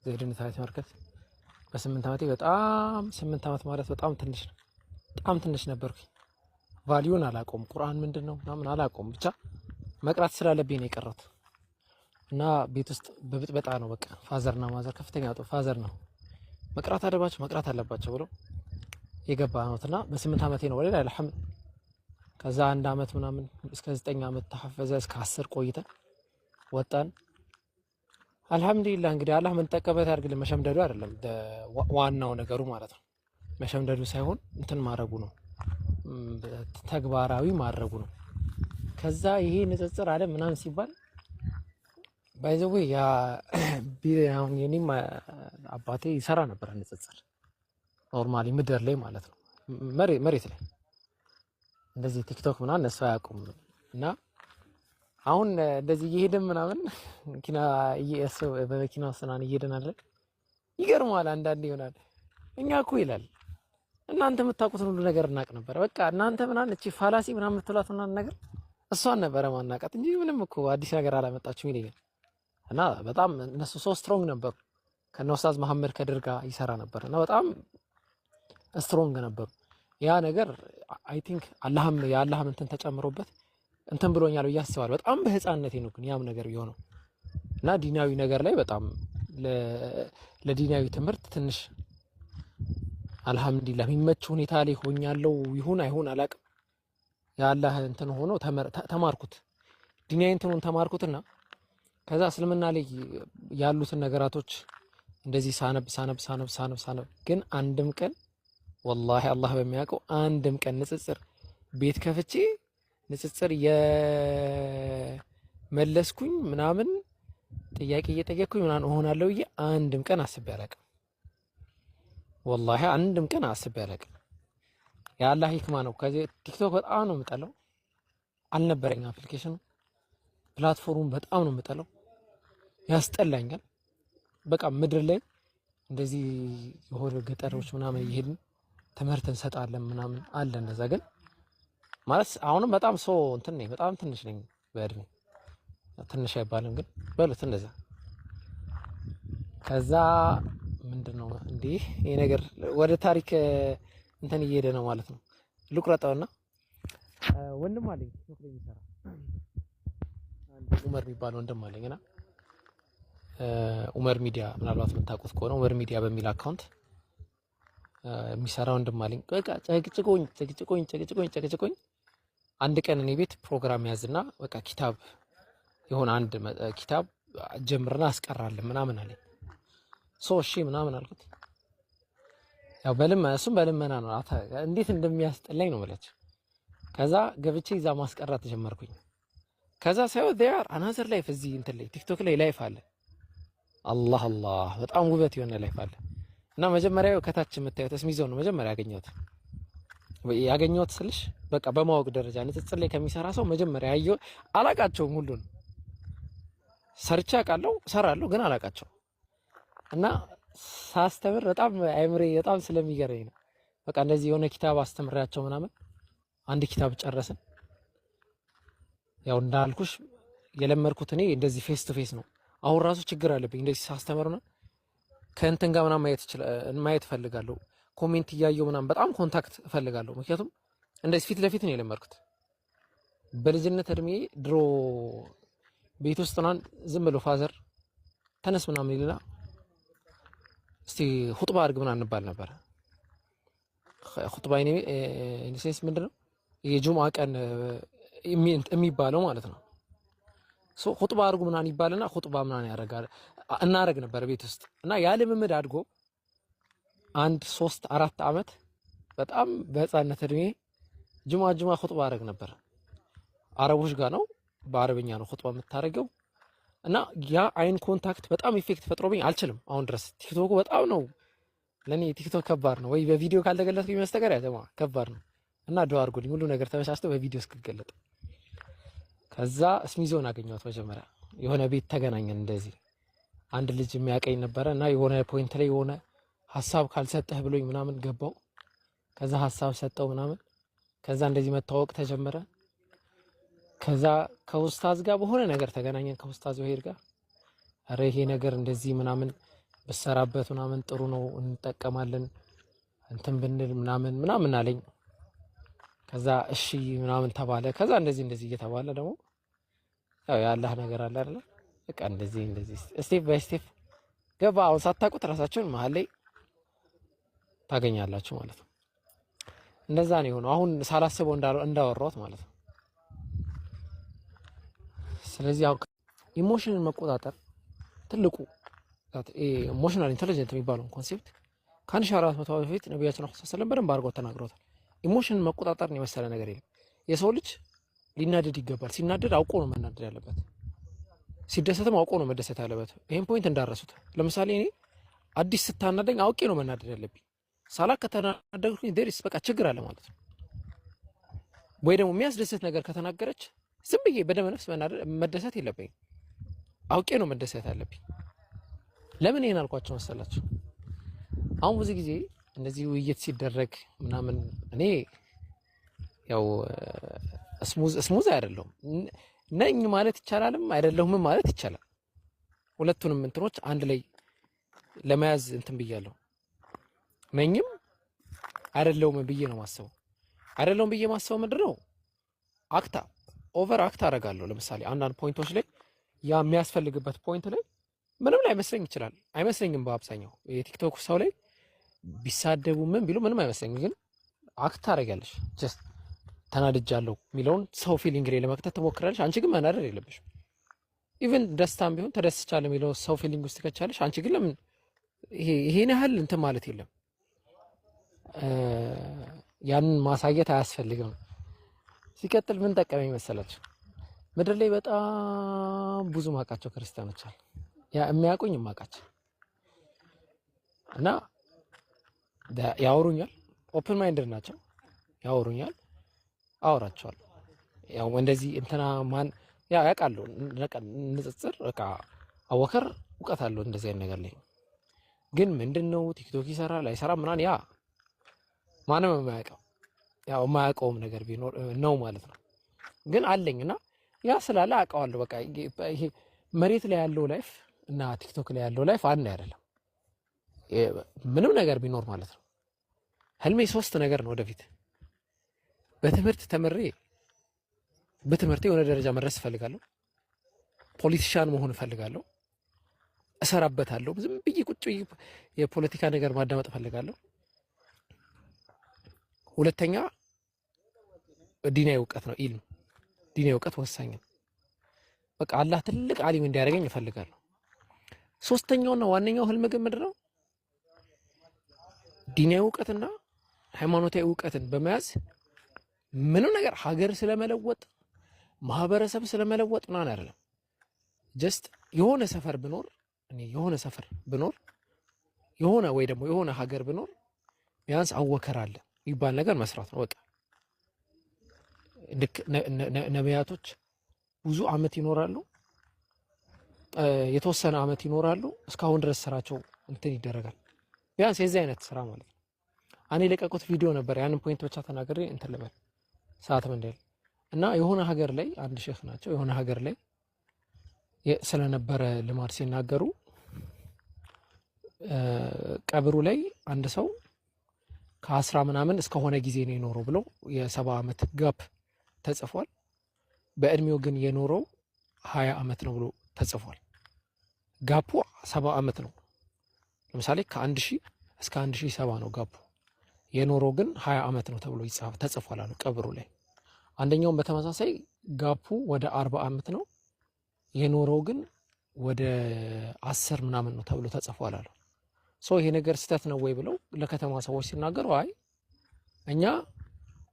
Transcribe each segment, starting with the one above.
ዘይድን ታሪክ መርከት በ8 ዓመቴ በጣም 8 ዓመት ማለት በጣም ትንሽ ነው። በጣም ትንሽ ነበርኩኝ። ቫልዩን አላቆም ቁርአን ምንድነው ምናምን አላቆም ብቻ መቅራት ስላለብኝ ነው የቀረሁት። እና ቤት ውስጥ በብጥበጣ ነው በቃ ፋዘርና ማዘር ከፍተኛ ፋዘር ነው መቅራት አለባቸው ብሎ የገባ ነውና በ8 ዓመቴ ነው ወለላ አልሐምድ። ከዛ 1 ዓመት ምናምን እስከ 9 ዓመት ተሐፈዘ እስከ 10 ቆይተ ወጣን። አልሐምዱሊላህ እንግዲህ አላህ ምን ተቀበለ ያርግልን። መሸምደዱ አይደለም ዋናው ነገሩ ማለት ነው። መሸምደዱ ሳይሆን እንትን ማድረጉ ነው፣ ተግባራዊ ማድረጉ ነው። ከዛ ይሄ ንጽጽር አለ ምናምን ሲባል ባይዘው ያ ቢያውን የኔም አባቴ ይሰራ ነበር ንጽጽር ኖርማሊ ምድር ላይ ማለት ነው፣ መሬት ላይ እንደዚህ ቲክቶክ ምናምን እነሱ አያውቁም። እና አሁን እንደዚህ እየሄድን ምናምን መኪና በመኪና ውስጥ እየሄድን አለ ይገርማል። አንዳንዴ ይሆናል እኛ እኮ ይላል እናንተ የምታውቁትን ሁሉ ነገር እናቅ ነበር። በቃ እናንተ ምናምን እቺ ፋላሲ ምናምን የምትሏት ምናምን ነገር እሷን ነበረ ማናቃት እንጂ ምንም እኮ አዲስ ነገር አላመጣችሁም ይለኛል። እና በጣም እነሱ ሶ ስትሮንግ ነበሩ። ከነ ኡስታዝ መሐመድ ከድር ጋር ይሰራ ነበር እና በጣም ስትሮንግ ነበሩ። ያ ነገር አይ ቲንክ የአላህም እንትን ተጨምሮበት እንትን ብሎኛል ብዬ አስባለሁ። በጣም በህፃንነቴ ነው ግን ያም ነገር የሆነው እና ዲናዊ ነገር ላይ በጣም ለዲናዊ ትምህርት ትንሽ አልሐምዱሊላህ የሚመች ሁኔታ ላይ ሆኛለሁ። ይሁን አይሁን አላቅም። የአላህ እንትን ሆኖ ተማርኩት፣ ዲናዊ እንትኑን ተማርኩትና ከዛ እስልምና ላይ ያሉትን ነገራቶች እንደዚህ ሳነብ ግን አንድም ቀን ወላሂ አላህ በሚያውቀው አንድም ቀን ንጽጽር ቤት ከፍቼ ንጽጽር የመለስኩኝ ምናምን ጥያቄ እየጠየቅኩኝ ምናምን እሆናለሁ ብዬ አንድም ቀን አስቤ አላቅም። ወላሂ አንድም ቀን አስቤ አላቅም። የአላህ ሂክማ ነው። ከዚህ ቲክቶክ በጣም ነው የምጠላው። አልነበረኝ አፕሊኬሽኑ ፕላትፎርሙን በጣም ነው የምጠላው፣ ያስጠላኛል። በቃ ምድር ላይ እንደዚህ የሆነ ገጠሮች ምናምን እየሄድን ትምህርት እንሰጣለን ምናምን አለ እንደዛ። ግን ማለት አሁንም በጣም ሰው እንትን ነኝ፣ በጣም ትንሽ ነኝ በእድሜ ትንሽ አይባልም ግን በሉት እንደዛ። ከዛ ምንድነው እንዴ ይሄ ነገር ወደ ታሪክ እንትን እየሄደ ነው ማለት ነው። ልቁረጠውና ወንድም አለኝ ቲክቶክ ላይ የሚሰራ አንድ ኡመር የሚባል ወንድም አለኝና ኡመር ሚዲያ ምናልባት የምታውቁት ከሆነ ኡመር ሚዲያ በሚል አካውንት የሚሰራ ወንድም አለኝ። በቃ ጨቅጭቆኝ አንድ ቀን እኔ ቤት ፕሮግራም ያዝና በቃ ኪታብ የሆነ አንድ ኪታብ ጀምርና አስቀራለን ምናምን አለኝ። እሺ ምናምን አልኩት። ያው እሱም በልመና ነው። እንዴት እንደሚያስጠላኝ ነው ማለት። ከዛ ገብቼ እዛ ማስቀራት ተጀመርኩኝ። ከዛ ሳይው ዴር አናዘር ላይፍ እዚህ እንትን ላይ ቲክቶክ ላይ ላይፍ አለ። አላህ በጣም ውበት የሆነ ላይፍ አለ። እና መጀመሪያው ከታች የምታዩት እስሚዞን ነው መጀመሪያ ያገኘሁት ስልሽ በቃ በማወቅ ደረጃ ንጽጽር ላይ ከሚሰራ ሰው መጀመሪያ ያየው አላቃቸውም። ሁሉን ሰርቻ አውቃለሁ እሰራለሁ ግን አላቃቸው እና ሳስተምር በጣም አይምሬ በጣም ስለሚገርመኝ ነው። በቃ እንደዚህ የሆነ ኪታብ አስተምሬያቸው ምናምን አንድ ኪታብ ጨረስን። ያው እንዳልኩሽ የለመድኩት እኔ እንደዚህ ፌስ ቱ ፌስ ነው። አሁን ራሱ ችግር አለብኝ እንደዚህ ሳስተምር ነው ከእንትን ጋር ምናምን ማየት እፈልጋለሁ። ኮሜንት እያየሁ ምናምን በጣም ኮንታክት እፈልጋለሁ። ምክንያቱም እንደዚህ ፊት ለፊት ነው የለመድኩት። በልጅነት እድሜ ድሮ ቤት ውስጥ ነው ዝም ብሎ ፋዘር ተነስ ምናምን ይልና እስቲ ኹጥባ አድርግ ምናምን እንባል ነበር። ኹጥባ ኢንሴንስ ምንድነው የጁምዓ ቀን የሚባለው ማለት ነው። ኹጥባ አድርጉ ምናምን ይባልና ኹጥባ ምናምን እናረግ ነበር ቤት ውስጥ እና ያ ልምምድ አድጎ 1-3-4 ዓመት በጣም በህፃነት እድሜ ጁምዓ ኹጥባ አደረግ ነበር። አረቦች ጋር ነው በአረብኛ ነው ኹጥባ የምታረገው እና ያ አይን ኮንታክት በጣም ኢፌክት ፈጥሮብኝ አልችልም አሁን ድረስ። ቲክቶክ በጣም ነው ለኔ ቲክቶክ ከባድ ነው። ወይ በቪዲዮ ካልተገለጽኩኝ በስተቀር ያተማ ከባድ ነው እና ዱአ አድርጉልኝ ሁሉ ነገር ተመቻችቶ በቪዲዮ እስክገለጥ። ከዛ እስሚዞን አገኘሁት መጀመሪያ የሆነ ቤት ተገናኘን። እንደዚህ አንድ ልጅ የሚያቀኝ ነበረ እና የሆነ ፖይንት ላይ የሆነ ሐሳብ ካልሰጠህ ብሎኝ ምናምን ገባው። ከዛ ሐሳብ ሰጠው ምናምን። ከዛ እንደዚህ መታወቅ ተጀመረ። ከዛ ከኡስታዝ ጋር በሆነ ነገር ተገናኘን ከኡስታዝ ወሄድ ጋር። አረ ይሄ ነገር እንደዚህ ምናምን በሰራበት ምናምን ጥሩ ነው እንጠቀማለን እንትን ብንል ምናምን አለኝ። ከዛ እሺ ምናምን ተባለ። ከዛ እንደዚህ እየተባለ ደግሞ ያው ያላህ ነገር አለ አይደል? በቃ እንደዚህ ስቴፕ ባይ ስቴፕ ገባ። አሁን ሳታውቁት ራሳችሁን መሀል ላይ ታገኛላችሁ ማለት ነው። እንደዛ ነው የሆነው። አሁን ሳላስበው እንዳወራሁት ማለት ነው። ስለዚህ አሁን ኢሞሽንን መቆጣጠር ትልቁ ኢሞሽናል ኢንተለጀንት የሚባለው ኮንሴፕት ከ1400 ዓመት በፊት ነብያችን ሰለላሁ ዐለይሂ ወሰለም በደንብ አድርገው ተናግረውታል። ኢሞሽንን መቆጣጠርን የመሰለ ነገር የለም። የሰው ልጅ ሊናደድ ይገባል። ሲናደድ አውቆ ነው መናደድ ያለበት። ሲደሰትም አውቆ ነው መደሰት ያለበት። ይሄን ፖይንት እንዳረሱት። ለምሳሌ እኔ አዲስ ስታናደኝ አውቄ ነው መናደድ ያለብኝ። ሳላክ ከተናደድኩኝ ዴሪስ በቃ ችግር አለ ማለት ነው። ወይ ደግሞ የሚያስደስት ነገር ከተናገረች ዝም ብዬ በደመ ነፍስ መደሰት የለብኝም። አውቄ ነው መደሰት ያለብኝ። ለምን ይሄን አልኳቸው መሰላችሁ? አሁን ብዙ ጊዜ እንደዚህ ውይይት ሲደረግ ምናምን እኔ ያው ስሙዝ አይደለሁም ነኝ ማለት ይቻላልም አይደለሁም ማለት ይቻላል። ሁለቱንም እንትኖች አንድ ላይ ለመያዝ እንትን ብያለሁ። ነኝም አይደለሁም ብዬ ነው ማስበው። አይደለሁም ብዬ ማስበው ምንድነው ኦቨር አክት አደርጋለሁ። ለምሳሌ አንዳንድ ፖይንቶች ላይ ያ የሚያስፈልግበት ፖይንት ላይ ምንም ላይ መስለኝ ይችላል። አይመስለኝም። በአብዛኛው የቲክቶክ ሰው ላይ ቢሳደቡ ምን ቢሉ ምንም አይመስለኝም። ግን አክት ታደርጊያለሽ። ጀስት ተናድጃለሁ የሚለውን ሰው ፊሊንግ ላይ ለመክተት ትሞክራለሽ። አንቺ ግን መናደድ የለብሽም። ኢቭን ደስታም ቢሆን ተደስቻለሁ የሚለው ሰው ፊሊንግ ውስጥ ከቻለሽ፣ አንቺ ግን ለምን ይሄን ያህል እንትን ማለት የለም። ያንን ማሳየት አያስፈልግም። ሲቀጥል ምን ጠቀመኝ መሰላችሁ? ምድር ላይ በጣም ብዙ ማውቃቸው ክርስቲያኖች አሉ። ያ የሚያውቁኝ ማውቃቸው እና ያወሩኛል። ኦፕን ማይንድድ ናቸው። ያወሩኛል፣ አወራቸዋለሁ። ያው እንደዚህ እንትና ማን ያውቃሉ። ንጽጽር በቃ አወከር እውቀት አለው እንደዚህ አይነት ነገር ላይ። ግን ምንድነው ቲክቶክ ይሰራል አይሰራም ምናምን ያ ማንም የማያውቀው ያው የማያውቀውም ነገር ቢኖር ነው ማለት ነው። ግን አለኝና ያ ስላለ አውቀዋለሁ። በቃ ይሄ መሬት ላይ ያለው ላይፍ እና ቲክቶክ ላይ ያለው ላይፍ አንድ አይደለም። ምንም ነገር ቢኖር ማለት ነው። ህልሜ 3 ነገር ነው ወደፊት። በትምህርት ተምሬ በትምህርቴ የሆነ ደረጃ መድረስ እፈልጋለሁ። ፖለቲሻን መሆን እፈልጋለሁ። እሰራበታለሁ። ዝም ብዬ ቁጭ ብዬ የፖለቲካ ነገር ማዳመጥ እፈልጋለሁ። ሁለተኛ ዲናዊ እውቀት ነው። ኢልም ዲናዊ እውቀት ወሳኝ ነው። በቃ አላህ ትልቅ ዓሊም እንዲያደርገኝ እፈልጋለሁ። ሶስተኛውና ዋነኛው ህልም ግን ምንድነው? ዲናዊ እውቀትና ሃይማኖታዊ እውቀትን በመያዝ ምንም ነገር ሀገር ስለመለወጥ ማህበረሰብ ስለመለወጥ ምናምን አይደለም። ጀስት የሆነ ሰፈር ብኖር እኔ የሆነ ሰፈር ብኖር የሆነ ወይ ደግሞ የሆነ ሀገር ብኖር ቢያንስ አወከር አለ ይባል ነገር መስራት ነው። በቃ ነቢያቶች ብዙ አመት ይኖራሉ፣ የተወሰነ አመት ይኖራሉ። እስካሁን ድረስ ስራቸው እንትን ይደረጋል። ቢያንስ የዚህ አይነት ስራ ማለት ነው። እኔ የለቀቁት ቪዲዮ ነበር። ያንን ፖይንት ብቻ ተናግሬ እንትን ልበል ሰዓት መንደል እና የሆነ ሀገር ላይ አንድ ሼክ ናቸው። የሆነ ሀገር ላይ ስለነበረ ልማድ ሲናገሩ ቀብሩ ላይ አንድ ሰው ከ10 ምናምን እስከሆነ ጊዜ ነው የኖረው ብለው የ70 ዓመት ጋፕ ተጽፏል። በእድሜው ግን የኖረው 20 ዓመት ነው ብሎ ተጽፏል። ጋፑ 70 ዓመት ነው። ለምሳሌ ከ1000 እስከ 1070 ነው ጋፑ። የኖረው ግን 20 ዓመት ነው ተብሎ ተጽፏል አሉ ቀብሩ ላይ። አንደኛውም በተመሳሳይ ጋፑ ወደ 40 ዓመት ነው፣ የኖረው ግን ወደ 10 ምናምን ነው ተብሎ ተጽፏል አሉ። ይሄ ነገር ስህተት ነው ወይ ብለው ለከተማ ሰዎች ሲናገሩ አይ እኛ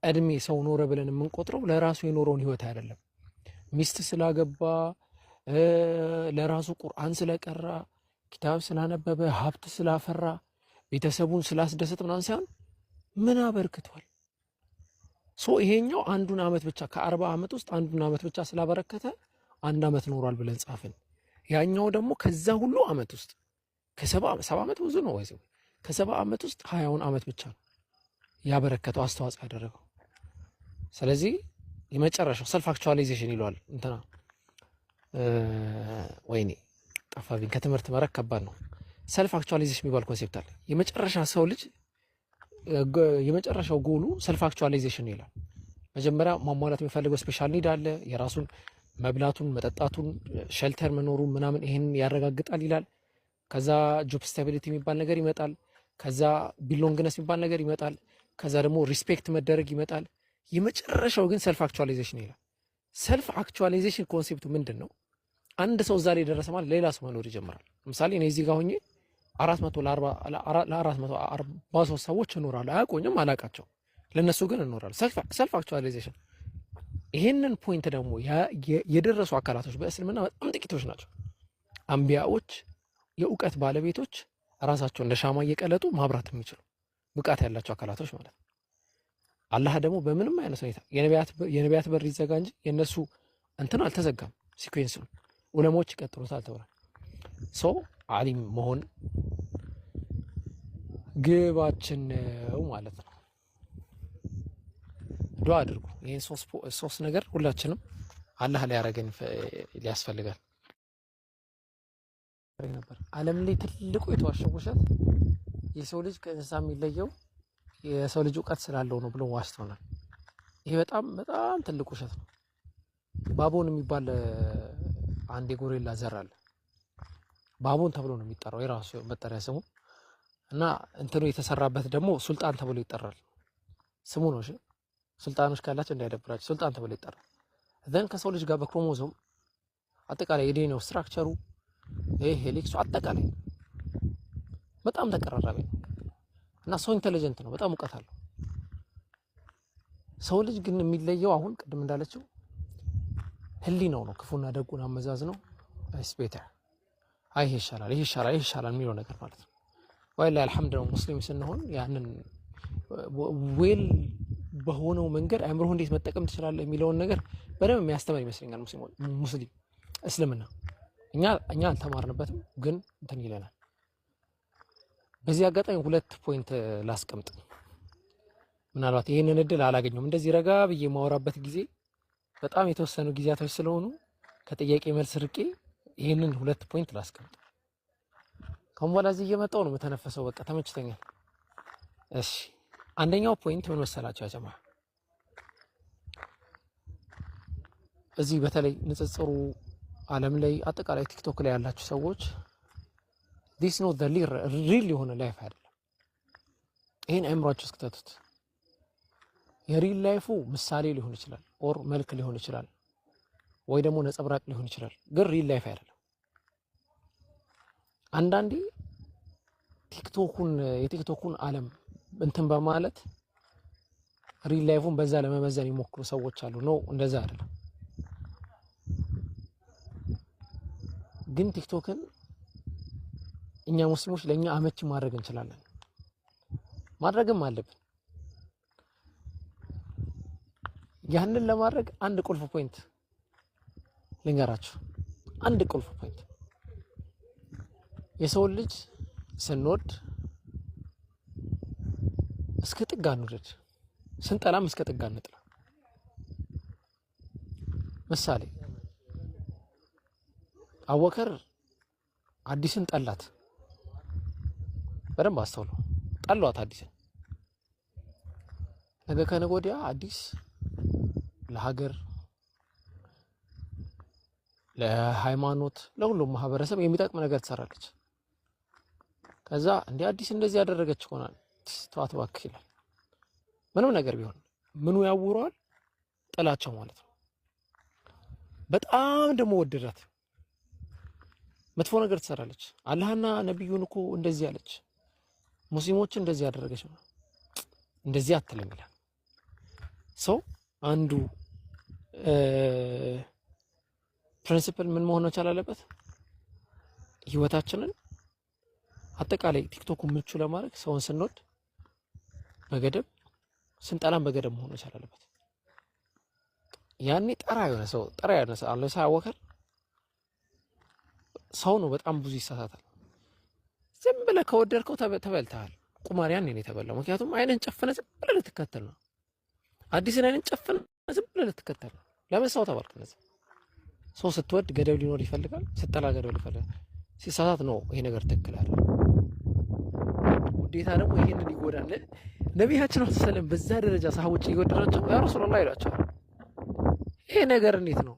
እድሜ ሰው ኖረ ብለን የምንቆጥረው ለራሱ የኖረውን ህይወት አይደለም። ሚስት ስላገባ፣ ለራሱ ቁርአን ስለቀራ፣ ኪታብ ስላነበበ፣ ሀብት ስላፈራ፣ ቤተሰቡን ስላስደሰት ምናምን ሳይሆን ምን አበርክቷል። ይሄኛው አንዱን አመት ብቻ ከ40 ዓመት ውስጥ አንዱን አመት ብቻ ስላበረከተ 1 ዓመት ኖሯል ብለን ጻፍን። ያኛው ደግሞ ከዛ ሁሉ አመት ውስጥ ከ70 ዓመት ብዙ ነው ወይስ ከ70 ዓመት ውስጥ 20ውን ዓመት ብቻ ነው ያበረከተው አስተዋጽኦ ያደረገው። ስለዚህ የመጨረሻው ሰልፍ አክቹዋላይዜሽን ይለዋል እንትና ወይኔ ጠፋብኝ። ከትምህርት መረክ ከባድ ነው። ሰልፍ አክቹዋላይዜሽን የሚባል ኮንሴፕት አለ። የመጨረሻ ሰው ልጅ የመጨረሻው ጎሉ ሰልፍ አክቹዋላይዜሽን ይላል። መጀመሪያ ማሟላት የሚፈልገው ስፔሻል ኒድ አለ። የራሱን መብላቱን፣ መጠጣቱን፣ ሸልተር መኖሩን ምናምን ይሄን ያረጋግጣል ይላል። ከዛ ጆብ ስታቢሊቲ የሚባል ነገር ይመጣል። ከዛ ቢሎንግነስ የሚባል ነገር ይመጣል። ከዛ ደግሞ ሪስፔክት መደረግ ይመጣል። የመጨረሻው ግን ሰልፍ አክቹዋላይዜሽን ይላል። ሰልፍ አክቹዋላይዜሽን ኮንሴፕቱ ምንድን ነው? አንድ ሰው እዛ ላይ ደረሰ ማለት ሌላ ሰው መኖር ይጀምራል። ለምሳሌ እኔ እዚህ ጋር ሆኜ 443 ሰዎች እኖራለሁ። አያውቁኝም፣ አላውቃቸው፣ ለእነሱ ግን እኖራለሁ። ሰልፍ አክቹዋላይዜሽን። ይሄንን ፖይንት ደግሞ የደረሱ አካላቶች በእስልምና በጣም ጥቂቶች ናቸው። አንቢያዎች፣ የእውቀት ባለቤቶች፣ ራሳቸው እንደ ሻማ እየቀለጡ ማብራት የሚችሉ ብቃት ያላቸው አካላቶች ማለት ነው። አላህ ደግሞ በምንም አይነት ሁኔታ የነቢያት በር ይዘጋ እንጂ የእነሱ እንትን አልተዘጋም። ሲኩዌንስ ዑለሞች ይቀጥሉታል ተብሏል። ሰው አሊም መሆን ግባችን ነው ማለት ነው። ዱዓ አድርጉ። ይህን ሶስት ነገር ሁላችንም አላህ ሊያረገን ሊያስፈልጋል ነበር። ዓለም ላይ ትልቁ የተዋሸው ውሸት የሰው ልጅ ከእንስሳ የሚለየው የሰው ልጅ እውቀት ስላለው ነው ብሎ ዋሽተውናል። ይሄ በጣም በጣም ትልቅ ውሸት ነው። ባቦን የሚባል አንድ የጎሬላ ዘር አለ። ባቦን ተብሎ ነው የሚጠራው የራሱ መጠሪያ ስሙ እና እንትኑ የተሰራበት ደግሞ ሱልጣን ተብሎ ይጠራል። ስሙ ነው። እሺ ሱልጣኖች ካላቸው እንዳይደብራቸው ሱልጣን ተብሎ ይጠራል። ዘን ከሰው ልጅ ጋር በክሮሞዞም አጠቃላይ የዲኤንኤው ስትራክቸሩ ይሄ ሄሊክሱ አጠቃላይ በጣም ተቀራራቢ ነው እና ሰው ኢንተለጀንት ነው፣ በጣም እውቀት አለው። ሰው ልጅ ግን የሚለየው አሁን ቅድም እንዳለችው ህሊናው ነው። ክፉና ደጉን አመዛዝ ነው ስፔታ አይ ይሄ ይሻላል ይሄ ይሻላል ይሄ ይሻላል የሚለው ነገር ማለት ነው። ወይላ አልሐምዱሊላህ ሙስሊም ስንሆን ያንን ዌል በሆነው መንገድ አእምሮህ እንዴት መጠቀም ትችላለህ የሚለውን ነገር በደንብ የሚያስተምር ይመስለኛል ሙስሊም እስልምና። እኛ አልተማርንበትም ግን እንትን ይለናል። በዚህ አጋጣሚ ሁለት ፖይንት ላስቀምጥ። ምናልባት ይሄንን እድል አላገኘሁም እንደዚህ ረጋ ብዬ ማወራበት ጊዜ በጣም የተወሰኑ ጊዜያቶች ስለሆኑ ከጥያቄ መልስ ርቄ ይሄንን ሁለት ፖይንት ላስቀምጥ። ከአሁን በኋላ እዚህ እየመጣሁ ነው የምተነፈሰው፣ በቃ ተመችቶኛል። እሺ አንደኛው ፖይንት ምን መሰላችሁ ያጀማ፣ እዚህ በተለይ ንጽጽሩ ዓለም ላይ አጠቃላይ ቲክቶክ ላይ ያላችሁ ሰዎች this not the real የሆነ ላይፍ አይደለም። ይሄን አእምሯችሁ እስክተቱት። የሪል ላይፉ ምሳሌ ሊሆን ይችላል፣ ኦር መልክ ሊሆን ይችላል፣ ወይ ደግሞ ነጸብራቅ ሊሆን ይችላል፣ ግን ሪል ላይፍ አይደለም። አንዳንዴ የቲክቶኩን ዓለም እንትን በማለት ሪል ላይፉን በዛ ለመመዘን ይሞክሩ ሰዎች አሉ። ነው እንደዛ አይደለም። ግን ቲክቶክን እኛ ሙስሊሞች ለኛ አመቺ ማድረግ እንችላለን፣ ማድረግም አለብን። ያንን ለማድረግ አንድ ቁልፍ ፖይንት ልንገራችሁ። አንድ ቁልፍ ፖይንት የሰው ልጅ ስንወድ እስከ ጥግ አንውደድ፣ ስንጠላም እስከ ጥግ አንጥላ። ምሳሌ አቡበከር አዲስን ጠላት። በደንብ አስተውሉ። ጠሏት አዲስን። ነገ ከነገ ወዲያ አዲስ ለሀገር፣ ለሃይማኖት፣ ለሁሉም ማህበረሰብ የሚጠቅም ነገር ትሰራለች። ከዛ እንደ አዲስ እንደዚህ ያደረገች ሆናል ተዋት እባክህ ይላል። ምንም ነገር ቢሆን ምኑ ያውረዋል? ጥላቸው ማለት ነው። በጣም ደግሞ ወደዳት፣ መጥፎ ነገር ትሰራለች። አላህና ነብዩን እኮ እንደዚህ ያለች፣ ሙስሊሞችን እንደዚህ ያደረገች ነው፣ እንደዚህ አትልም ይላል። ሰው አንዱ ፕሪንሲፕል ምን መሆን መቻል አለበት? ህይወታችንን አጠቃላይ ቲክቶክ ምቹ ለማድረግ ሰውን ስንወድ በገደብ ስንጠላም በገደብ መሆን መቻል አለበት። ያኔ ጠራ የሆነ ሰው አለ ሳያወከር ሰው ነው በጣም ብዙ ይሳሳታል። ዝም ብለህ ከወደድከው ተበልተሃል። ቁማር ያኔ ነው የተበላው። ምክንያቱም አይነን ጨፍነ ዝም ብለህ ልትከተል ነው። አዲስን አይነን ጨፍነ ዝም ብለህ ልትከተል ነው። ለምን ሰው ተባልክ? ሰው ስትወድ ገደብ ሊኖር ይፈልጋል፣ ስትጠላ ገደብ ይፈልጋል። ሲሳሳት ነው ይሄ ነገር ትክክል አይደለም። ውዴታ ደግሞ ይሄንን ይጎዳል። ነቢያችን ሰለላሁ በዛ ደረጃ ሰሃቦች እየወደዳቸው ያ ረሱላህ ይላቸዋል። ይሄ ነገር እንዴት ነው?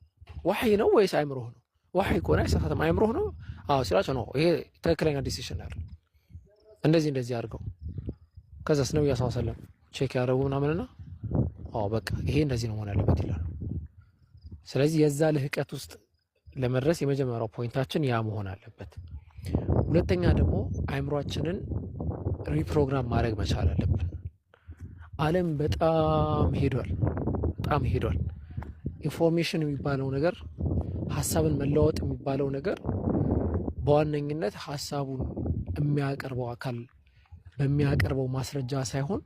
ወህይ ነው ወይስ አይምሮህ ነው? ወህይ ከሆነ አይሳሳትም፣ አይምሮህ ነው? አዎ ሲላቸው ነው ይሄ ትክክለኛ ዲሲሽን አይደል፣ እንደዚህ አድርገው። ከዛስ ነብዩ ሰለላሁ ዐለይሂ ወሰለም ቼክ ያደረጉ ምናምንና አዎ በቃ ይሄ እንደዚህ ነው መሆን ያለበት ይላሉ። ስለዚህ የዛ ልህቀት ውስጥ ለመድረስ የመጀመሪያው ፖይንታችን ያ መሆን አለበት። ሁለተኛ ደግሞ አይምሯችንን ሪፕሮግራም ማድረግ መቻል አለብን። ዓለም በጣም ሄዷል። ኢንፎርሜሽን የሚባለው ነገር፣ ሀሳብን መለዋወጥ የሚባለው ነገር በዋነኝነት ሀሳቡን የሚያቀርበው አካል በሚያቀርበው ማስረጃ ሳይሆን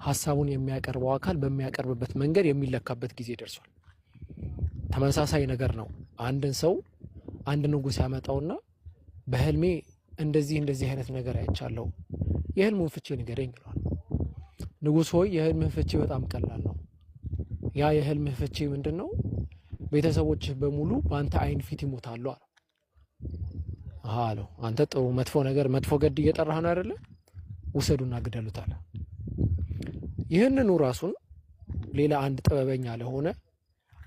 ሀሳቡን የሚያቀርበው አካል በሚያቀርብበት መንገድ የሚለካበት ጊዜ ደርሷል። ተመሳሳይ ነገር ነው። አንድን ሰው አንድ ንጉሥ ያመጣውና በህልሜ እንደዚህ አይነት ነገር አይቻለሁ፣ የህልሙን ፍቺ ንገረኝ ይለዋል። ንጉሥ ሆይ የህልምህ ፍቺ በጣም ቀላል ነው። ያ የህልምህ ፍቺ ምንድን ነው? ቤተሰቦችህ በሙሉ በአንተ አይን ፊት ይሞታሉ አለው። አለው አንተ ጥሩ መጥፎ ገድ እየጠራህ ነው አይደለ? ውሰዱና ግደሉት አለ። ይህንኑ ራሱን ሌላ አንድ ጥበበኛ ለሆነ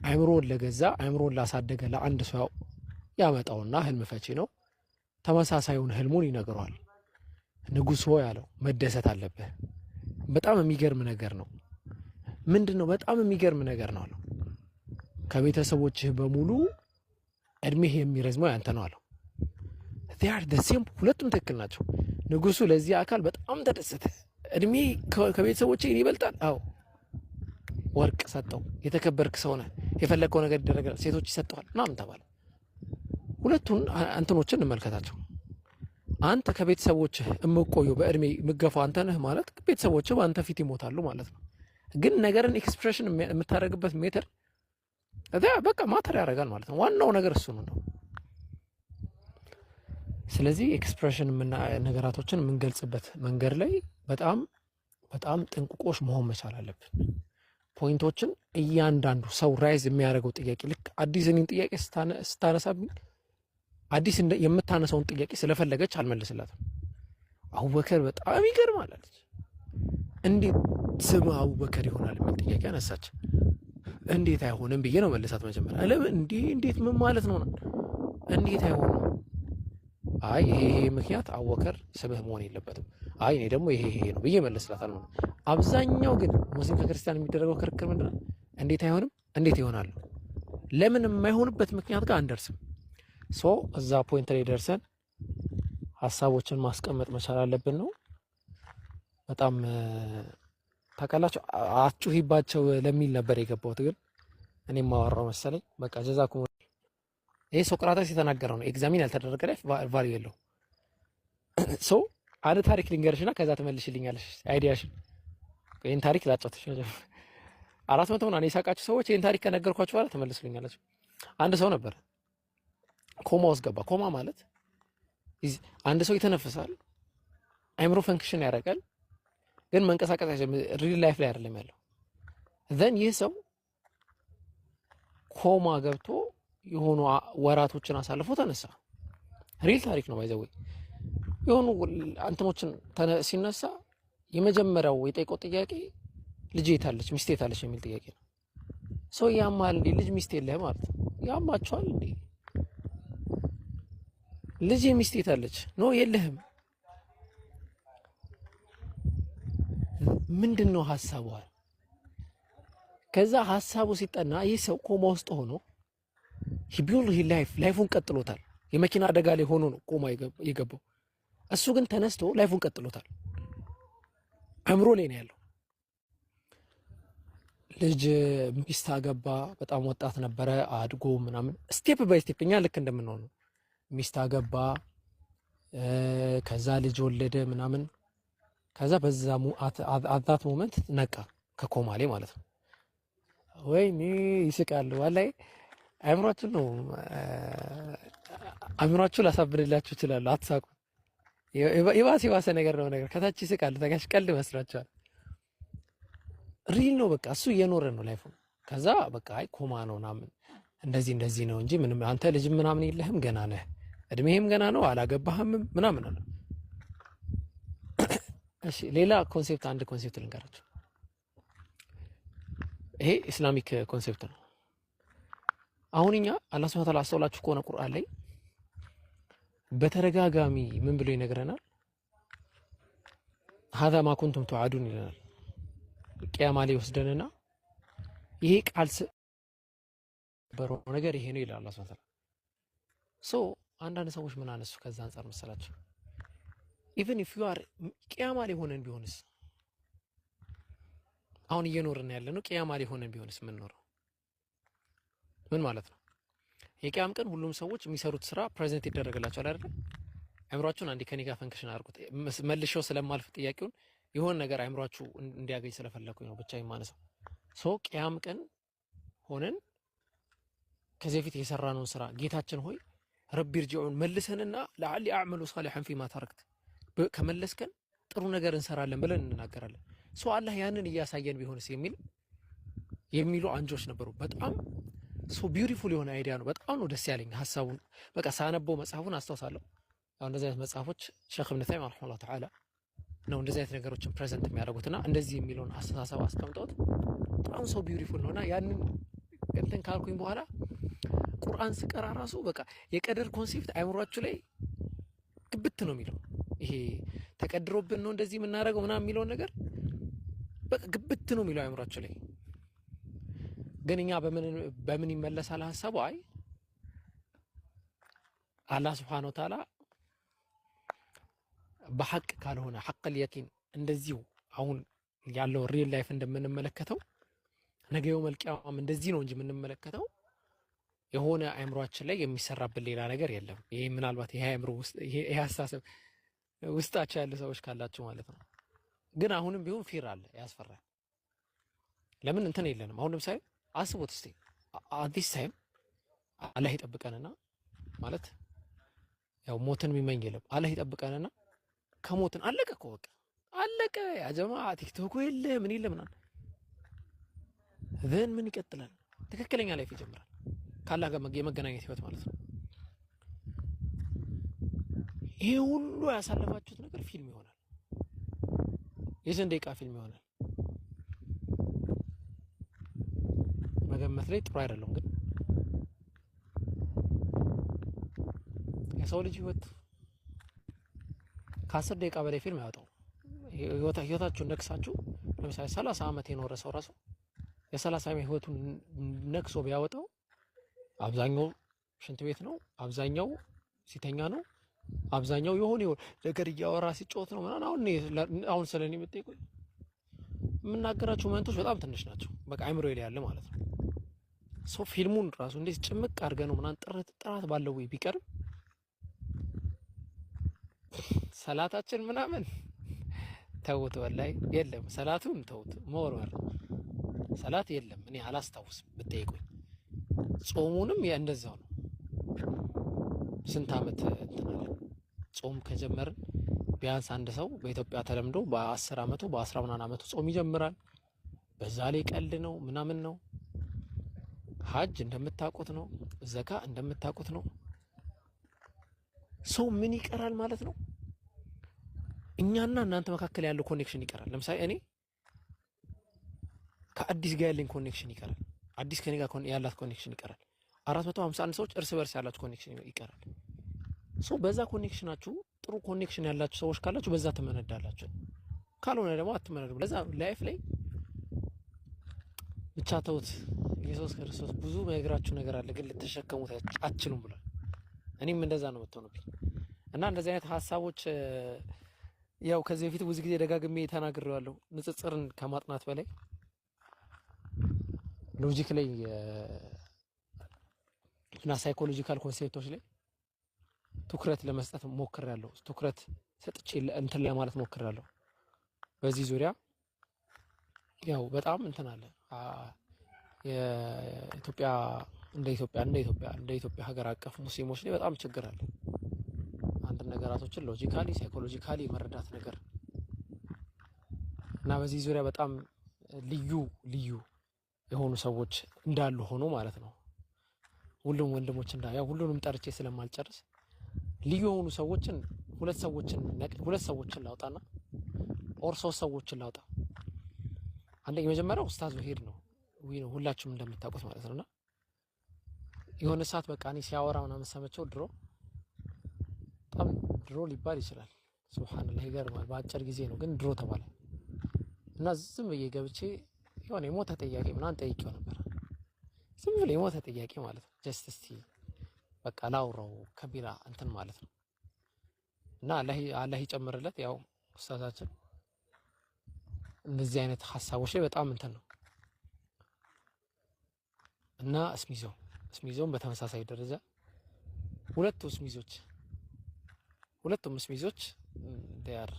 አይምሮን ለገዛ አይምሮን ላሳደገ ለአንድ ሰው ያመጣውና ህልም ፈቺ ነው። ተመሳሳዩን ህልሙን ይነግረዋል። ንጉሥ ሆይ አለው መደሰት አለብህ። በጣም የሚገርም ነገር ነው። ምንድነው? በጣም የሚገርም ነገር ነው አለው። ከቤተሰቦችህ በሙሉ እድሜህ የሚረዝመው ያንተ ነው አለው። ሁለቱም ትክክል ናቸው። ንጉሱ ለዚህ አካል በጣም ተደሰተ። እድሜ ከቤተሰቦቼ ይበልጣል። አዎ ወርቅ ሰጠው። የተከበርክ ሰው ነህ፣ የፈለግከው ነገር ይደረጋል፣ ሴቶች ይሰጠዋል ምናምን ተባለ። ሁለቱን እንትኖችን እንመልከታቸው። አንተ ከቤተሰቦችህ የምቆየው በእድሜ የምገፋው አንተ ነህ ማለት ቤተሰቦችህ በአንተ ፊት ይሞታሉ ማለት ነው። ግን ነገርን ኤክስፕሬሽን የምታደርግበት ሜተር በቃ ማተር ያደርጋል ማለት ነው። ዋናው ነገር እሱ ነው። ስለዚህ ኤክስፕሬሽን ነገራቶችን የምንገልጽበት መንገድ ላይ በጣም ጥንቁቆች መሆን መቻል አለብን። ፖይንቶችን እያንዳንዱ ሰው ራይዝ የሚያደርገው ጥያቄ ልክ አዲስ እኔን ጥያቄ ስታነሳብኝ አዲስ የምታነሳውን ጥያቄ ስለፈለገች አልመልስላትም። አቡበከር በጣም ይገርማል አለች። እንዴት ስም አቡበከር ይሆናል የሚል ጥያቄ አነሳች። እንዴት አይሆንም ብዬ ነው መልሳት መጀመሪያ። ለምን እንዴት ምን ማለት ነው? እንዴት አይሆንም? አይ ይሄ ምክንያት አቡበከር ስምህ መሆን የለበትም። አይ እኔ ደግሞ ይሄ ነው ብዬ መልስላታል ነው። አብዛኛው ግን ሙስሊም ከክርስቲያን የሚደረገው ክርክር ምንድነው? እንዴት አይሆንም? እንዴት ይሆናል? ለምን የማይሆንበት ምክንያት ጋር አንደርስም። እዛ ፖይንት ላይ ደርሰን ሀሳቦችን ማስቀመጥ መቻል አለብን ነው። በጣም ታውቃላችሁ አጩሂባቸው ለሚል ነበር የገባሁት፣ ግን እኔ የማወራው መሰለኝ። በቃ ጀዛኩም። ይሄ ሶቅራጠስ የተናገረው ነው። ኤግዛሚን ያልተደረገ ላይ ቫልዩ የለው። አንድ ታሪክ ልንገርሽና ከዛ ትመልሽልኛለሽ አይዲያሽን። ይህን ታሪክ ላጫውትሽ። 400 ምናምን የሳቃችሁ ሰዎች ይህን ታሪክ ከነገርኳችሁ በኋላ ትመልሱልኛላችሁ። አንድ ሰው ነበር ኮማ ውስጥ ገባ። ኮማ ማለት አንድ ሰው ይተነፍሳል፣ አይምሮ ፈንክሽን ያደርጋል፣ ግን መንቀሳቀስ ሪል ላይፍ ላይ አይደለም ያለው። ዘን ይህ ሰው ኮማ ገብቶ የሆኑ ወራቶችን አሳልፎ ተነሳ። ሪል ታሪክ ነው ባይዘው። የሆኑ እንትኖችን ሲነሳ የመጀመሪያው የጠየቀው ጥያቄ ልጅ የታለች ሚስት የታለች የሚል ጥያቄ ነው። ሰው ያማል እንዴ? ልጅ ሚስት የለህም ማለት ነው? ያማቸዋል እንዴ? ልጅ ሚስት የታለች? ኖ የለህም። ምንድን ነው ሀሳቡ? ከዛ ሀሳቡ ሲጠና ይህ ሰው ኮማ ውስጥ ሆኖ ላይፉን ቀጥሎታል። የመኪና አደጋ ላይ ሆኖ ነው ኮማ የገባው። እሱ ግን ተነስቶ ላይፉን ቀጥሎታል። አእምሮ ላይ ነው ያለው። ልጅ ሚስት አገባ፣ በጣም ወጣት ነበረ፣ አድጎ ምናምን ስቴፕ ባይ ስቴፕ እኛ ልክ እንደምንሆነው ሚስት አገባ፣ ከዛ ልጅ ወለደ ምናምን። ከዛ በዛ አዛት ሞመንት ነቃ ከኮማ ላይ ማለት ነው። ወይኔ ይስቃሉ። ዋላይ አእምሯችሁ ነው። አእምሯችሁ ላሳብድላችሁ ይችላሉ። አትሳቁ። የባሰ ነገር ነው። ነገር ከታች ይስቃሉ። ተጋሽ ቀልድ መስራቸዋል። ሪል ነው። በቃ እሱ እየኖረ ነው ላይፉ። ከዛ በቃ አይ ኮማ ነው ምናምን እንደዚህ ነው እንጂ ምንም አንተ ልጅ ምናምን የለህም፣ ገና ነህ፣ እድሜህም ገና ነው፣ አላገባህም ምናምን አለ። እሺ ሌላ ኮንሴፕት አንድ ኮንሴፕት ልንገራችሁ። ይሄ ኢስላሚክ ኮንሴፕት ነው። አሁን እኛ አላህ ሱብሓነሁ ወተዓላ አስተውላችሁ ከሆነ ቁርአን ላይ በተደጋጋሚ ምን ብሎ ይነግረናል? ሀዛ ማ ኩንቱም ቱዓዱን ይለናል። ቅያማ ላይ ወስደንና ይሄ ቃል በረው ነገር ይሄ ነው ይላል አላህ ሱብሓነሁ ወተዓላ። ሶ አንዳንድ ሰዎች ምን አነሱ ከዛ አንፃር መሰላችሁ? ኢቭን ኢፍ ዩ አር ቅያማ ላይ ሆነን ቢሆንስ፣ አሁን እየኖርን ያለ ነው ቅያማ ላይ ሆነን ቢሆንስ ምን ኖረው ምን ማለት ነው? የቅያም ቀን ሁሉም ሰዎች የሚሰሩት ስራ ፕሬዘንት ይደረግላቸዋል አይደል? አእምሯችሁን አንዴ ከኔ ጋር ፈንክሽን አድርጉት። መልሼው ስለማልፍ ጥያቄውን የሆነ ነገር አእምሯችሁ እንዲያገኝ ስለፈለኩኝ ነው ብቻ የማነሳው። ሶ ቅያም ቀን ሆነን ከዚህ በፊት የሰራነውን ስራ ጌታችን ሆይ ረቢ ርጅዑን መልሰንና ለዓሊ አዕመሉ ሷሊሐን ፊማ ተረክት ከመለስከን ጥሩ ነገር እንሰራለን ብለን እንናገራለን። ሶ አላህ ያንን እያሳየን ቢሆንስ የሚሉ አንጆች ነበሩ። በጣም ሶ ቢዩቲፉል የሆነ አይዲያ ነው። በጣም ነው ደስ ያለኝ ሀሳቡን። በቃ ሳነበው መጽሐፉን አስታውሳለሁ። ያው እንደዚህ አይነት መጽሐፎች ሼክ ኢብኑ ተይሚያ ረሂመሁላህ ተዓላ ነው እንደዚህ አይነት ነገሮችን ፕሬዘንት የሚያደርጉትና እንደዚህ የሚለውን አስተሳሰብ አስቀምጠውት በጣም ሶ ቢዩቲፉል ነውና ያንን እንትን ካልኩኝ በኋላ ቁርአን ስቀራ ራሱ በቃ የቀደር ኮንሴፕት አይምሯችሁ ላይ ግብት ነው የሚለው። ይሄ ተቀድሮብን ነው እንደዚህ የምናደርገው ምናምን የሚለውን ነገር በቃ ግብት ነው የሚለው አይምሯችሁ ላይ። ግን እኛ በምን ይመለሳል ሀሳቡ? አይ አላህ ሱብሓነሁ ወተዓላ በሐቅ ካልሆነ ሐቅል የቂን እንደዚሁ አሁን ያለው ሪል ላይፍ እንደምንመለከተው ነገ የውመል ቂያማም እንደዚህ ነው እንጂ የምንመለከተው የሆነ አእምሯችን ላይ የሚሰራብን ሌላ ነገር የለም። ይሄ ምናልባት ይሄ አእምሮ ውስጥ ይሄ አስተሳሰብ ውስጣቸው ያለ ሰዎች ካላችሁ ማለት ነው። ግን አሁንም ቢሆን ፊር አለ፣ ያስፈራል። ለምን እንትን የለንም። አሁን ለምሳሌ አስቡት እስቲ አዲስ ታይም አላህ ይጠብቀንና ማለት ያው ሞትን የሚመኝ የለም። አላህ ይጠብቀንና ከሞትን አለቀ እኮ በቃ አለቀ። ያ ጀማዓ ቲክቶክ የለ ምን የለ ምናምን ዘን ምን ይቀጥላል? ትክክለኛ ላይፍ ይጀምራል። ካላህ ጋር የመገናኘት ህይወት ማለት ነው። ይሄ ሁሉ ያሳለፋችሁት ነገር ፊልም ይሆናል። የስንት ደቂቃ ፊልም ይሆናል? መገመት ላይ ጥሩ አይደለም። ግን የሰው ልጅ ህይወት ከ10 ደቂቃ በላይ ፊልም ያወጣው። ህይወታችሁን ነክሳችሁ ለምሳሌ 30 ዓመት የኖረ ሰው ራሱ የ30 ዓመት ህይወቱን ነክሶ ቢያወጣው አብዛኛው ሽንት ቤት ነው፣ አብዛኛው ሲተኛ ነው፣ አብዛኛው የሆነ ነገር እያወራ ሲጮት ነው ምናምን። አሁን ስለኔ የምትጠይቁኝ የምናገራቸው መንቶች በጣም ትንሽ ናቸው። በቃ አይምሮ ላይ ያለ ማለት ነው። ሶ ፊልሙን ራሱ እንዴት ጭምቅ አድርገ ነው ምናምን ጥራት ባለው ወይ ቢቀርብ ሰላታችን ምናምን ተውት፣ ወላሂ የለም ሰላቱን ተውት። መወርወር ሰላት የለም እኔ አላስታውስም ብትጠይቁኝ። ጾሙንም እንደዛው ነው። ስንት ዓመት እንትናለን ጾም ከጀመርን ቢያንስ አንድ ሰው በኢትዮጵያ ተለምዶ በ10 ዓመቱ በ10 ምናምን ዓመቱ ጾም ይጀምራል። በዛ ላይ ቀልድ ነው ምናምን ነው። ሀጅ እንደምታውቁት ነው፣ ዘካ እንደምታውቁት ነው። ሰው ምን ይቀራል ማለት ነው? እኛና እናንተ መካከል ያለው ኮኔክሽን ይቀራል። ለምሳሌ እኔ ከአዲስ ጋር ያለኝ ኮኔክሽን ይቀራል። አዲስ ከኔ ጋር ያላት ኮኔክሽን ይቀራል። 451 ሰዎች እርስ በርስ ያላችሁ ኮኔክሽን ይቀራል። ሶ በዛ ኮኔክሽናችሁ ጥሩ ኮኔክሽን ያላችሁ ሰዎች ካላችሁ በዛ ትመነዳላችሁ፣ ካልሆነ ደግሞ አትመነዱ። ለዛ ላይፍ ላይ ብቻ ተውት። ኢየሱስ ክርስቶስ ብዙ ነገራችሁ ነገር አለ ግን ልትሸከሙት አትችሉም ብሏል። እኔም እንደዛ ነው የምትሆኑብኝ። እና እንደዚህ አይነት ሀሳቦች ያው ከዚህ በፊት ብዙ ጊዜ ደጋግሜ ተናግሬዋለሁ። ንጽጽርን ከማጥናት በላይ ሎጂክ ላይ እና ሳይኮሎጂካል ኮንሴፕቶች ላይ ትኩረት ለመስጠት ሞክሬያለሁ። ትኩረት ሰጥቼ እንትን ለማለት ሞክሬያለሁ። በዚህ ዙሪያ ያው በጣም እንትን አለ። የኢትዮጵያ እንደ ኢትዮጵያ ሀገር አቀፍ ሙስሊሞች ላይ በጣም ችግር አለ። አንድ ነገራቶችን ሎጂካሊ ሳይኮሎጂካሊ መረዳት ነገር እና በዚህ ዙሪያ በጣም ልዩ የሆኑ ሰዎች እንዳሉ ሆኖ ማለት ነው። ሁሉም ወንድሞች ያው ሁሉንም ጠርቼ ስለማልጨርስ ልዩ የሆኑ ሰዎችን ሁለት ሰዎችን ላውጣና ኦር 3 ሰዎችን ላውጣ። አንደኛ የመጀመሪያው ኡስታዝ ወሂድ ነው ሁላችሁም እንደምታውቁት ማለት ነውና የሆነ ሰዓት በቃ እኔ ሲያወራ ምናምን ሰምቼው በጣም ድሮ ሊባል ይችላል። ሱብሃንአላህ ይገርማል። በአጭር ጊዜ ነው ግን ድሮ ተባለ እና ዝም ብዬ ገብቼ የሆነ የሞተ ጥያቄ ምናምን ጠይቄው ነበር። ዝም ብሎ የሞተ ጥያቄ ማለት ነው። ጀስት እስቲ በቃ ላውራው ከቢራ እንትን ማለት ነው እና አላህ ይጨምርለት። ያው ኡስታዛችን እንደዚህ አይነት ሀሳቦች ላይ በጣም እንትን ነው እና እስሚዞን በተመሳሳይ ደረጃ ሁለቱም እስሚዞች ዲያር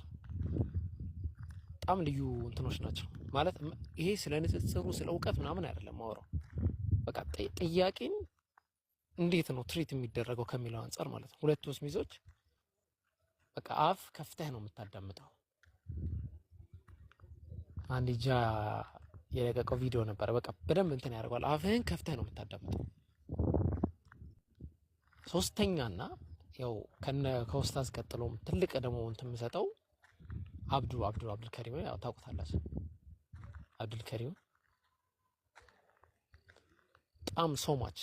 በጣም ልዩ እንትኖች ናቸው ማለት ይሄ ስለ ንጽጽሩ ስለ እውቀት ምናምን አይደለም ማውራው በቃ ጥያቄን እንዴት ነው ትሪት የሚደረገው ከሚለው አንፃር ማለት ነው። ሁለቱ እስሚዞች በቃ አፍ ከፍተህ ነው የምታዳምጠው። አንድ ጃ የለቀቀው ቪዲዮ ነበር። በቃ በደንብ እንትን ያደርጋል። አፍህን ከፍተህ ነው የምታዳምጠው። ሶስተኛና ያው ከኡስታዝ ቀጥሎም ትልቅ ደግሞ እንትን የምሰጠው አብዱል ከሪም ያው ታውቁታላችሁ። አብዱል ከሪም በጣም ሶማች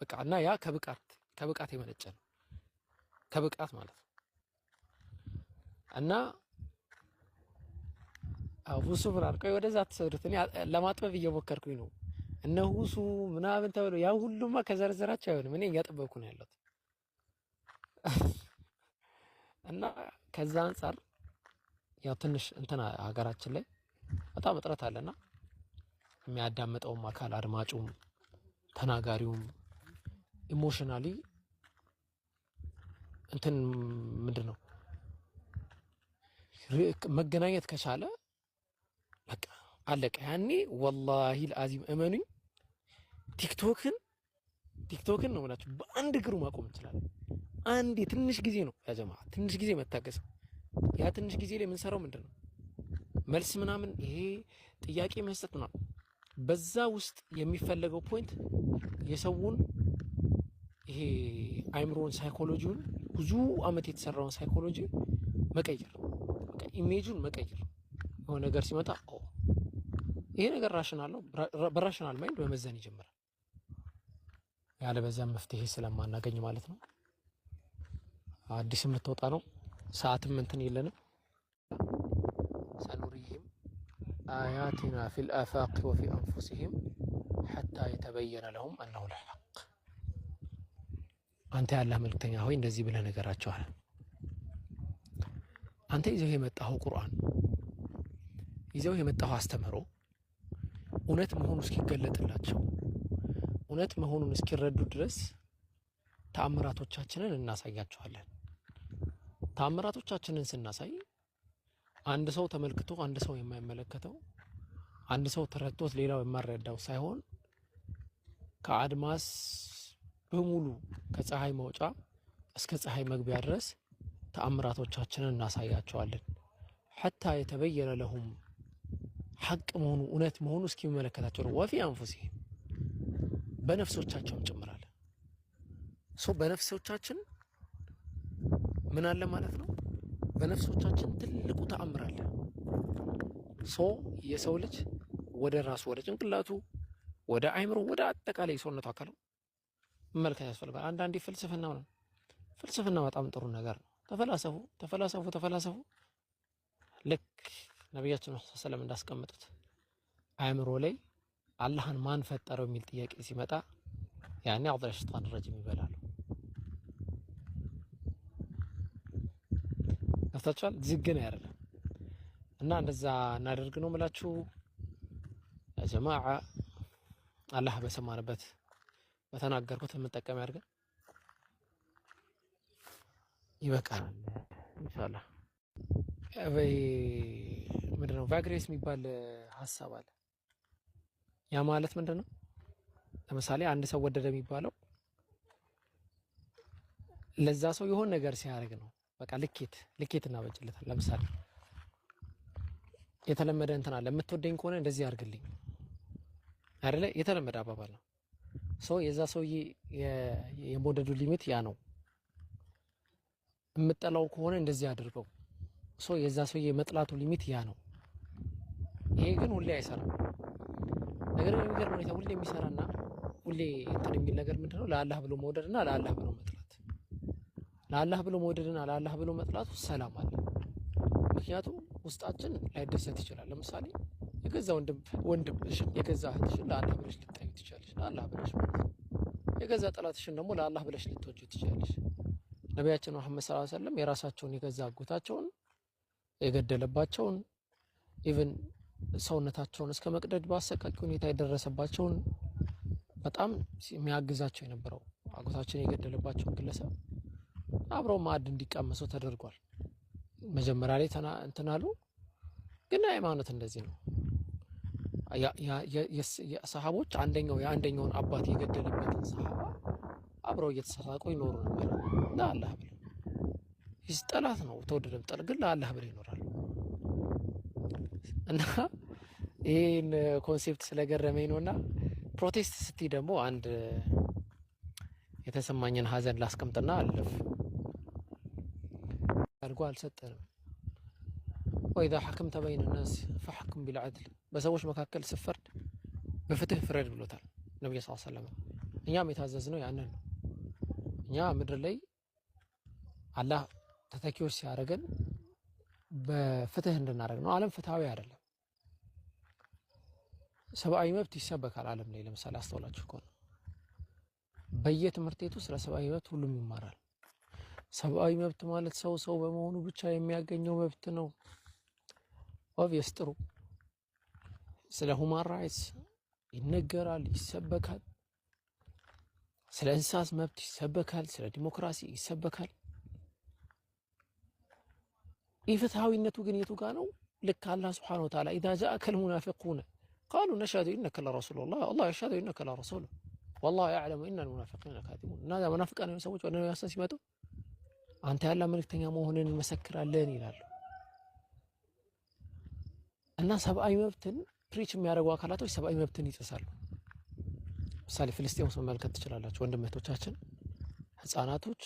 በቃ እና ያ ከብቃት የመነጨ ነው። ከብቃት ማለት ነው እና ሁሱ ብራር ቆይ ወደዛ ተሰሩት እኔ ለማጥበብ እየሞከርኩኝ ነው። እነ ሁሱ ምናምን ተብሎ ያ ሁሉማ ከዘርዘራቸው አይሆንም። እኔ እያጠበብኩ ነው ያለሁት እና ከዛ አንፃር ያው ትንሽ እንትና ሀገራችን ላይ በጣም እጥረት አለና የሚያዳምጠውም አካል አድማጩም ተናጋሪውም ኢሞሽናሊ እንትን ምንድነው መገናኘት ከቻለ በቃ አለቀ። ያኔ ወላሂ አልዓዚም እመኑኝ ቲክቶክን ነው ማለት በአንድ እግሩ ማቆም እንችላለን። አንዴ ትንሽ ጊዜ ነው ያ ጀማዓ፣ ትንሽ ጊዜ መታገስ። ያ ትንሽ ጊዜ ላይ የምንሰራው ምንድነው መልስ ምናምን ይሄ ጥያቄ መስጠት ምናምን፣ በዛ ውስጥ የሚፈለገው ፖይንት የሰውን ይሄ አይምሮን ሳይኮሎጂውን ብዙ አመት የተሰራውን ሳይኮሎጂ መቀየር፣ በቃ ኢሜጁን መቀየር። የሆነ ነገር ሲመጣ ይሄ ነገር ራሽናል ነው፣ በራሽናል ማይንድ መመዘን ይጀምራል። ያለ በዛም መፍትሄ ስለማናገኝ ማለት ነው። አዲስ የምትወጣ ነው ሰዓትም እንትን የለንም። ሰኑሪሂም አያቲና ፊል አፋቅ ወፊ አንፉሲሂም ሐታ የተበየነ ለሁም አነሁ ልሐቅ። አንተ ያላህ መልክተኛ ሆይ እንደዚህ ብለህ ነገራቸው አለ። አንተ ይዘው የመጣኸው ቁርአን ይዘው የመጣኸው አስተምህሮ እውነት መሆኑ እስኪገለጥላቸው እውነት መሆኑን እስኪረዱ ድረስ ተአምራቶቻችንን እናሳያቸዋለን። ተአምራቶቻችንን ስናሳይ አንድ ሰው ተመልክቶ አንድ ሰው የማይመለከተው፣ አንድ ሰው ተረድቶት ሌላው የማይረዳው ሳይሆን ከአድማስ በሙሉ ከፀሐይ መውጫ እስከ ፀሐይ መግቢያ ድረስ ተአምራቶቻችንን እናሳያቸዋለን። ሐታ የተበየነ ለሁም ሐቅ መሆኑ እውነት መሆኑ እስኪመለከታቸው ነው። ወፊ አንፉሲሂም በነፍሶቻቸውም ጭምራል። በነፍሶቻችን ምን አለ ማለት ነው። በነፍሶቻችን ትልቁ ተአምር አለ። የሰው ልጅ ወደ ራሱ ወደ ጭንቅላቱ ወደ አይምሮ ወደ አጠቃላይ ሰውነቱ አካሉ መመልከት ያስፈልጋል። አንዳንዴ ፍልስፍና በጣም ጥሩ ነገር ነው። ተፈላሰፉ። ልክ ነቢያችን ሰለላሁ ዐለይሂ ወሰለም እንዳስቀመጡት አይምሮ ላይ አላህን ማን ፈጠረው የሚል ጥያቄ ሲመጣ ያኔ አውጣ ሸይጣን ረጅም ይበላሉ። አፍታቻል ዝግነ ያረለ እና እንደዛ እናደርግ ነው የምላችሁ ያ ጀማዓ። አላህ በሰማንበት በተናገርኩት የምንጠቀም ያድርገን። ይበቃል ኢንሻአላህ። ምንድነው ቫግሬስ የሚባል ሀሳብ አለ። ያ ማለት ምንድነው? ለምሳሌ አንድ ሰው ወደደ የሚባለው ለዛ ሰው የሆነ ነገር ሲያደርግ ነው። በቃ ልኬት እናበጅለታል። ለምሳሌ የተለመደ እንትን አለ፣ የምትወደኝ ከሆነ እንደዚህ አድርግልኝ አይደለ? የተለመደ አባባል ነው። የዛ ሰውዬ የመውደዱ ሊሚት ያ ነው። የምጠላው ከሆነ እንደዚህ አድርገው ሶ የዛ ሰውዬ መጥላቱ ሊሚት ያ ነው። ይሄ ግን ሁሌ አይሰራም። ነገር ግን የሚገርም ሁኔታ ሁሌ የሚሰራና ሁሌ እንትን የሚል ነገር ምንድነው? ለአላህ ብሎ መውደድና ለአላህ ብሎ መጥላት። ለአላህ ብሎ መውደድና ለአላህ ብሎ መጥላቱ ሰላም አለ። ምክንያቱም ውስጣችን ላይደሰት ይችላል። ለምሳሌ የገዛ ወንድምሽ የገዛ እህትሽን ለአላህ ብለሽ ልትጠዩ ትችላለሽ፣ ለአላህ ብለሽ ማለት ነው። የገዛ ጠላትሽን ደግሞ ለአላህ ብለሽ ልትወጂ ትችላለሽ። ነቢያችን መሐመድ ሰለላሁ ዐለይሂ ወሰለም የራሳቸውን የገዛ አጎታቸውን የገደለባቸውን ኢቭን ሰውነታቸውን እስከ መቅደድ በአሰቃቂ ሁኔታ የደረሰባቸውን በጣም የሚያግዛቸው የነበረው አጎታችን የገደለባቸውን ግለሰብ አብረው ማዕድ እንዲቃመሱ ተደርጓል። መጀመሪያ ላይ እንትን አሉ። ግን ሃይማኖት እንደዚህ ነው። የሰሃቦች የአንደኛውን አባት የገደለበትን ሰሃባ አብረው እየተሳሳቁ ይኖሩ ነበር ለአላህ ብለው። ይህ ጠላት ነው ተወደደም ጠል ግን ለአላህ ብለው ይኖራሉ። እና ይህን ኮንሴፕት ስለገረመኝ ነውና ፕሮቴስት ስትይ ደግሞ አንድ የተሰማኝን ሀዘን ላስቀምጥና አለፍ አድርጎ አልሰጠንም። ወኢዛ ሐከምተ በይነ ናስ ፈሕኩም ቢልዐድል፣ በሰዎች መካከል ስፈርድ በፍትህ ፍረድ ብሎታል ነብዩ ሰለላሁ ዐለይሂ ወሰለም። እኛም የታዘዝነው ያንን ነው። እኛ ምድር ላይ አላህ ተተኪዎች ሲያደርገን በፍትህ እንድናደርግ ነው። ዓለም ፍትሃዊ አይደለም። ሰብአዊ መብት ይሰበካል ዓለም ላይ። ለምሳሌ አስተውላችሁ ከሆነ በየትምህርት ቤቱ ስለ ሰብአዊ መብት ሁሉም ይማራል። ሰብአዊ መብት ማለት ሰው በመሆኑ ብቻ የሚያገኘው መብት ነው። ኦብቪየስ ጥሩ። ስለ ሁማን ራይትስ ይነገራል፣ ይሰበካል። ስለ እንስሳት መብት ይሰበካል፣ ስለ ዲሞክራሲ ይሰበካል። ኢፍትሃዊነቱ ግን የቱ ጋር ነው? ልክ አላህ ሱብሓነሁ ወተዓላ ኢዛ ጃአከል ሙናፊቁነ ቃሉ ነሽሀዱ ኢነከ ለረሱሉላህ ወላሁ የሽሀዱ ኢነከ ለረሱሉሁ ወላሁ የዕለሙ ኢነል ሙናፊቂነ ለካዚቡን። እና ሙናፊቃን የሆኑ ሰዎች ወደ ነብዩ ሲመጡ አንተ ያለ መልእክተኛ መሆንን እንመሰክራለን ይላሉ። እና ሰብአዊ መብትን ፕሪች የሚያደርጉ አካላቶች ሰብአዊ መብትን ይጥሳሉ። ምሳሌ ፍልስጤም ውስጥ መመልከት ትችላላችሁ። ወንድሞቻችን ህፃናቶች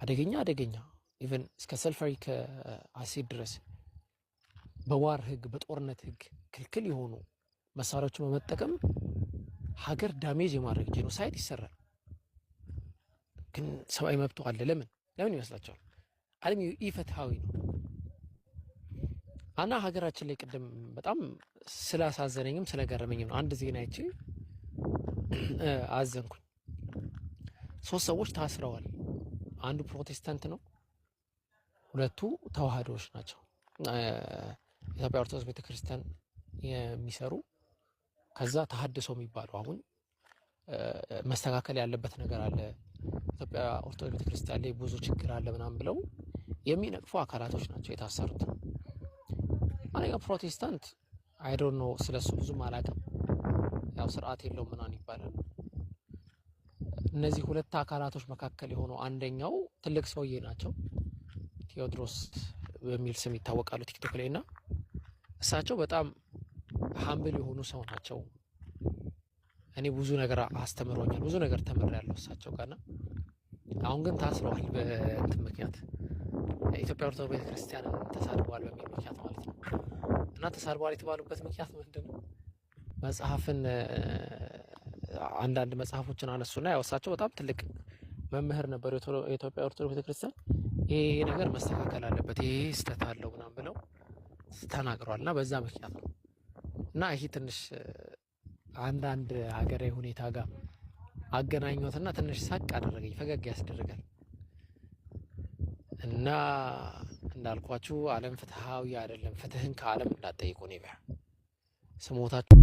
አደገኛ ኢቨን እስከ ሰልፈሪክ አሲድ ድረስ በዋር ህግ በጦርነት ህግ ክልክል የሆኑ መሳሪያዎችን በመጠቀም ሀገር ዳሜጅ የማድረግ ጄኖሳይድ ይሰራል። ግን ሰብአዊ መብቱ አለ። ለምን ይመስላችኋል? ዓለም ኢፍትሃዊ ነው። እና ሀገራችን ላይ ቅድም በጣም ስላሳዘነኝም ስለገረመኝም ነው አንድ ዜና አይቼ አዘንኩኝ። 3 ሰዎች ታስረዋል። አንዱ ፕሮቴስታንት ነው፣ 2ቱ ተዋህዶዎች ናቸው። ኢትዮጵያ ኦርቶዶክስ ቤተክርስቲያን የሚሰሩ ከዛ ተሐድሶ የሚባሉ አሁን መስተካከል ያለበት ነገር አለ፣ ኢትዮጵያ ኦርቶዶክስ ቤተክርስቲያን ላይ ብዙ ችግር አለ ምናምን ብለው የሚነቅፉ አካላቶች ናቸው የታሰሩት። አንደኛው ፕሮቴስታንት አይ ዶንት ኖ ስለሱ ብዙም አላውቅም፣ ያው ስርዓት የለውም ምናምን ይባላል። እነዚህ 2 አካላቶች መካከል የሆነው አንደኛው ትልቅ ሰውዬ ናቸው። ቴዎድሮስ በሚል ስም ይታወቃሉ ቲክቶክ ላይ እና እሳቸው በጣም ሀምብል የሆኑ ሰው ናቸው። እኔ ብዙ ነገር አስተምሮኛል፣ ብዙ ነገር ተምሬያለሁ እሳቸው ጋርና አሁን ግን ታስረዋል በእንትን ምክንያት የኢትዮጵያ ኦርቶዶክስ ቤተክርስቲያንን ተሳድበዋል በሚል ምክንያት ማለት ነው። እና ተሳድበዋል የተባሉበት ምክንያት ምንድነው? መጽሐፍን አንዳንድ መጽሐፎችን አነሱና ያው እሳቸው በጣም ትልቅ መምህር ነበሩ የኢትዮጵያ ኦርቶዶክስ ቤተክርስቲያን። ይሄ ነገር መስተካከል አለበት፣ ይሄ ስህተት አለው ምናምን ብለው ተናግረዋል። እና በዛ ምክንያት ነው። እና ይሄ ትንሽ አንዳንድ ሀገራዊ ሁኔታ ጋር አገናኘሁትና ትንሽ ሳቅ አደረገኝ፣ ፈገግ ያስደርጋል። እና እንዳልኳችሁ ዓለም ፍትሃዊ አይደለም። ፍትህን ከዓለም እንዳትጠይቁ ነው ስሞታችሁ